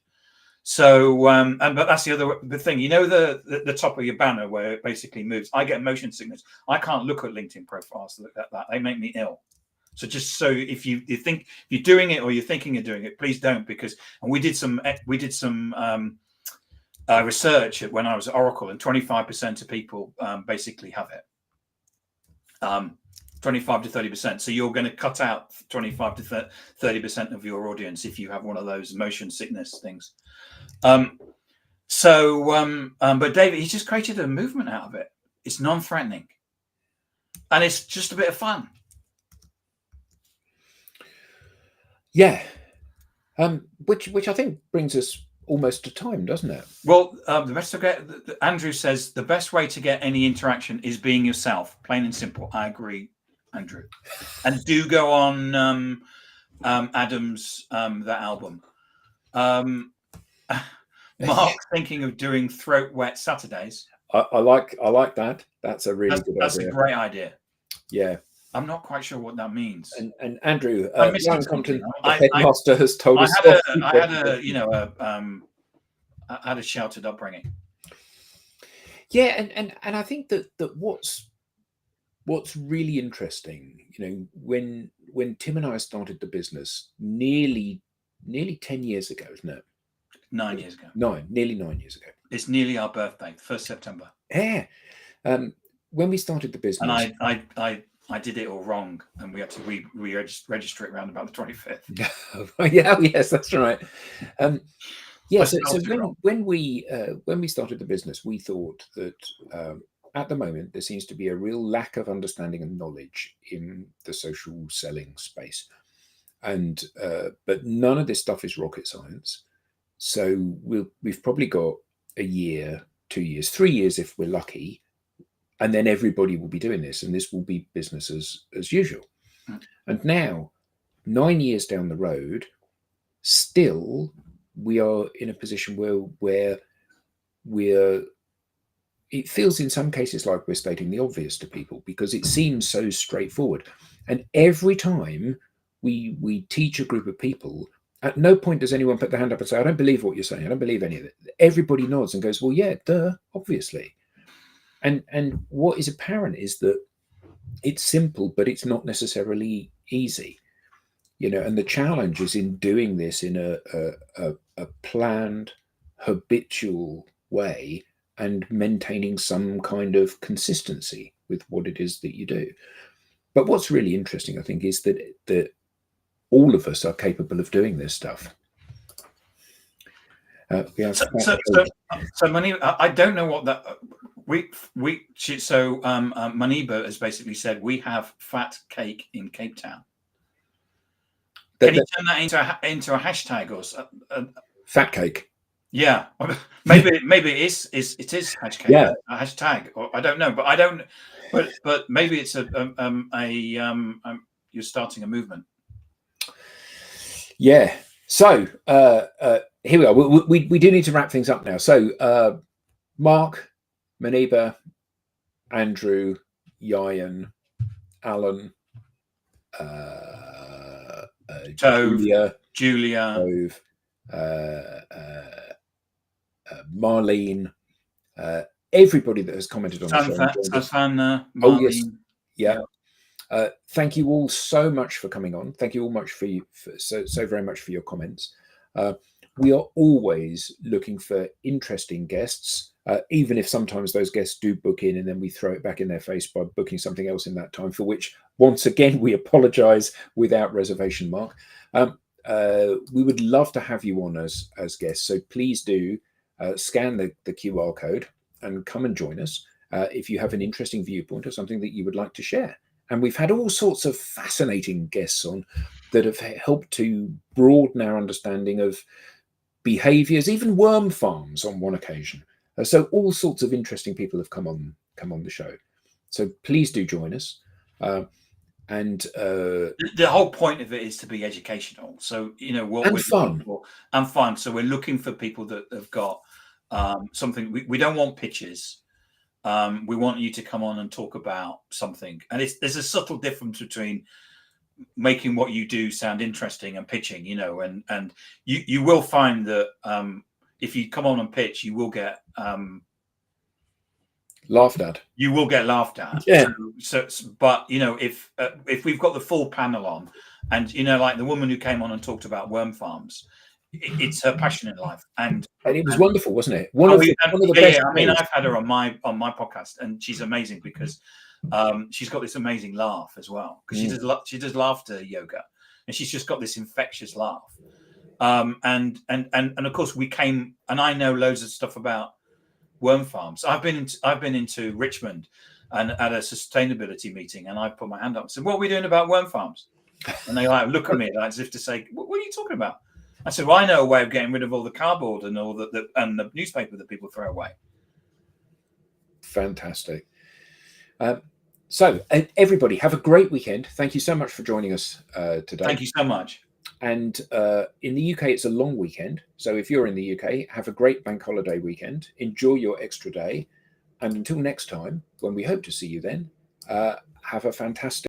[SPEAKER 2] So, but that's the thing. The top of your banner where it basically moves. I get motion sickness. I can't look at LinkedIn profiles like that. They make me ill. So just so if you think you're doing it or you're thinking of doing it, please don't, because we did some research when I was at Oracle, and 25% of people basically have it. 25 to 30%. So you're going to cut out 25 to 30% of your audience if you have one of those motion sickness things. But David, he's just created a movement out of it. It's non-threatening, and it's just a bit of fun. Yeah.
[SPEAKER 1] Which I think brings us almost to time, doesn't it?
[SPEAKER 2] Well, Andrew says the best way to get any interaction is being yourself, plain and simple. I agree, Andrew. And do go on Adam's that album. Mark's thinking of doing Throat Wet Saturdays.
[SPEAKER 1] I like that. That's a really good idea.
[SPEAKER 2] That's a great idea.
[SPEAKER 1] Yeah.
[SPEAKER 2] I'm not quite sure what that means.
[SPEAKER 1] And Andrew, Ryan Compton, the headmaster, has told us.
[SPEAKER 2] I had a sheltered upbringing.
[SPEAKER 1] Yeah, and I think that what's really interesting, when Tim and I started the business nearly 10 years ago, isn't it?
[SPEAKER 2] 9 years ago.
[SPEAKER 1] Nearly 9 years ago.
[SPEAKER 2] It's nearly our birthday, 1st September.
[SPEAKER 1] Yeah. When we started the business,
[SPEAKER 2] and I did it all wrong, and we had to register it around about the 25th.
[SPEAKER 1] Yeah, yes, that's right. So when we started the business, we thought that at the moment there seems to be a real lack of understanding and knowledge in the social selling space, and but none of this stuff is rocket science. So we've probably got a year, 2 years, 3 years if we're lucky. And then everybody will be doing this, and this will be business as usual. And now, 9 years down the road, still we are in a position where it feels in some cases like we're stating the obvious to people, because it seems so straightforward. And every time we teach a group of people, at no point does anyone put their hand up and say, I don't believe what you're saying. I don't believe any of it. Everybody nods and goes, well, yeah, duh, obviously. And what is apparent is that it's simple, but it's not necessarily easy, and the challenge is in doing this in a planned, habitual way and maintaining some kind of consistency with what it is that you do. But what's really interesting, I think, is that all of us are capable of doing this stuff.
[SPEAKER 2] So Money, I don't know what that Maniba has basically said we have fat cake in Cape Town. Can you turn that into a hashtag or
[SPEAKER 1] fat cake?
[SPEAKER 2] Yeah, maybe it is hashtag.
[SPEAKER 1] Yeah,
[SPEAKER 2] a hashtag, or I don't know, but I don't. But maybe it's you're starting a movement.
[SPEAKER 1] Yeah. So here we are. We do need to wrap things up now. So Mark, Maniba, Andrew, Yayan, Alan,
[SPEAKER 2] Julia,
[SPEAKER 1] Tove, Marlene, everybody that has commented on the show.
[SPEAKER 2] Safana, Marlene.
[SPEAKER 1] Oh yes, yeah. Thank you all so much for coming on. Thank you all much so very much for your comments. We are always looking for interesting guests, even if sometimes those guests do book in and then we throw it back in their face by booking something else in that time, for which, once again, we apologize without reservation, Mark. We would love to have you on as guests, so please do scan the QR code and come and join us if you have an interesting viewpoint or something that you would like to share. And we've had all sorts of fascinating guests on that have helped to broaden our understanding of behaviors, even worm farms on one occasion. So all sorts of interesting people have come on the show. So please do join us. And
[SPEAKER 2] the whole point of it is to be educational. So, you know, what
[SPEAKER 1] and
[SPEAKER 2] we're
[SPEAKER 1] fun.
[SPEAKER 2] And fun. So we're looking for people that have got something. We don't want pitches. We want you to come on and talk about something. And there's a subtle difference between making what you do sound interesting and pitching, you know, and you will find that if you come on and pitch, you will get
[SPEAKER 1] laughed at.
[SPEAKER 2] You will get laughed at.
[SPEAKER 1] Yeah.
[SPEAKER 2] So but you know, if we've got the full panel on, and you know, like the woman who came on and talked about worm farms, it's her passion in life, and it was
[SPEAKER 1] wonderful, wasn't it? One of the best.
[SPEAKER 2] I mean, I've had her on my podcast, and she's amazing because she's got this amazing laugh as well, because she does laughter yoga, and she's just got this infectious laugh. And of course we came, and I know loads of stuff about worm farms. I've been into Richmond and at a sustainability meeting, and I put my hand up and said, "What are we doing about worm farms?" And they like look at me like as if to say, "What are you talking about?" I said, "Well, I know a way of getting rid of all the cardboard and all the newspaper that people throw away."
[SPEAKER 1] Fantastic. So everybody, have a great weekend. Thank you so much for joining us today.
[SPEAKER 2] Thank you so much.
[SPEAKER 1] And in the UK, it's a long weekend. So if you're in the UK, have a great bank holiday weekend. Enjoy your extra day. And until next time, when we hope to see you then, have a fantastic